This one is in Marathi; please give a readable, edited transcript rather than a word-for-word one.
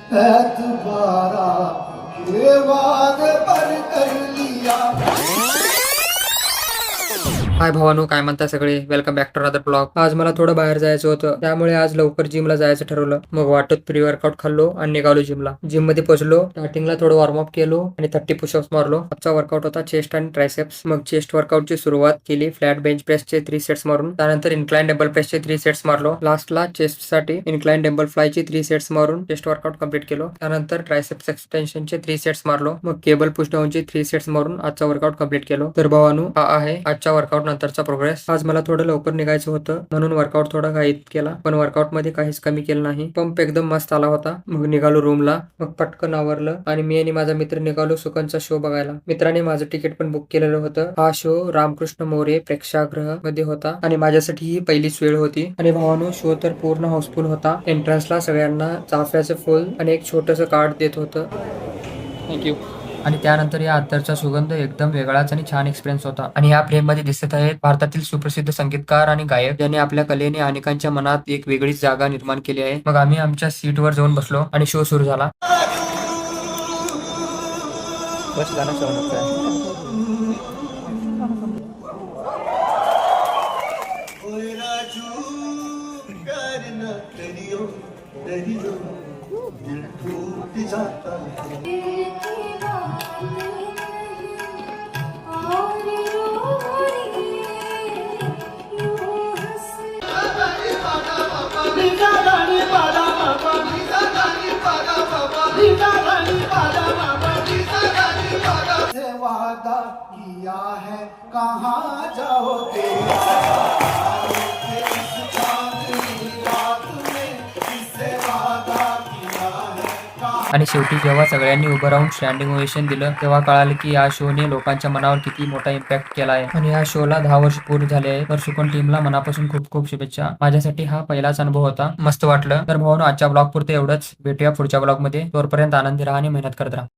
एतबारा ये वाद पर कर लिया। हाय भावानो, काय म्हणता सगळे? Welcome back to other blog. आज मला थोडं बाहेर जायचं होतं, त्यामुळे आज लवकर जिमला जायचं ठरवलं. मग वाटत प्री वर्कआउट खाल्लो आणि निघालो जिमला. जिम मध्ये पोहोचलो. स्टार्टिंगला थोडं वॉर्मअप केलो आणि 30 पुशअप्स मारलो. आजचा वर्कआउट होता चेस्ट आणि ट्रायसेप्स. मग चेस्ट वर्कआउटची सुरुवात केली फ्लॅट बेंच प्रेसचे 3 सेट्स मारून. त्यानंतर इन्क्लाइन डबल प्रेसचे 3 सेट्स मारलो. लास्टला चेस्ट साठी इन्क्लाइन डबल फ्लायचे 3 सेट्स मारून चेस्ट वर्कआउट कंप्लीट केलो. त्यानंतर ट्रायसेप्स एक्सटेन्शनचे 3 सेट्स मारलो. मग केबल पुश डाऊनचे 3 सेट्स मारून आजचा वर्कआउट कंप्लीट केलो. तर भावानो, हा आहे आजच्या वर्कआउट नंतरचा प्रोग्रेस. आज मला थोडं लवकर निघायचं होतं, म्हणून वर्कआउट थोडा घाईत केला, पण वर्कआउट मध्ये काहीच कमी केलं नाही. पंप एकदम मस्त आला होता. मग निघालो रूमला. मग पटकन आवरलं आणि मी आणि माझा मित्र निघालो सुकनचा शो बघायला. मित्राने माझं तिकीट पण बुक केलेलं होतं. हा शो रामकृष्ण मोरे प्रेक्षागृह मध्ये होता आणि माझ्यासाठी ही पहिलीच वेळ होती. आणि भावानो, शो तर पूर्ण हाऊसफुल होता. एंट्रन्सला सगळ्यांना चाफ्याचं फुल आणि एक छोटस कार्ड देत होतं. थँक्यू. आणि त्यानंतर या अत्तरचा सुगंध एकदम वेगळाच आणि छान एक्सपिरियन्स होता. आणि या फ्रेम मध्ये दिसत आहेत भारतातील सुप्रसिद्ध संगीतकार आणि गायक, ज्यांनी आपल्या कलेने अनेकांच्या मनात एक वेगळीच जागा निर्माण केली आहे. मग आम्ही आमच्या सीटवर जाऊन बसलो आणि शो सुरू झाला. बस गाणं सवलत आहे. ओए राजू प्यार न करियो करियो दिल टूट जाता है। से वादा किया है कहाँ जाओगे इस चांदनी रात में, इससे वादा किया है कहाँ। आणि शेवटी जेव्हा सगळ्यांनी उभं राहून स्टँडिंग ओवेशन दिलं, तेव्हा कळालं की या शोने लोकांच्या मनावर किती मोठा इम्पॅक्ट केला आहे. आणि या शोला 10 वर्ष पूर्ण झाले आहे. तर सुकन टीमला मनापासून खूप खूप शुभेच्छा. माझ्यासाठी हा पहिलाच अनुभव होता. मस्त वाटलं. तर भावानो, आजच्या ब्लॉग पुरते एवढंच. भेटूया पुढच्या ब्लॉग मध्ये. तोपर्यंत आनंदी राहा आणि मेहनत करत राहा.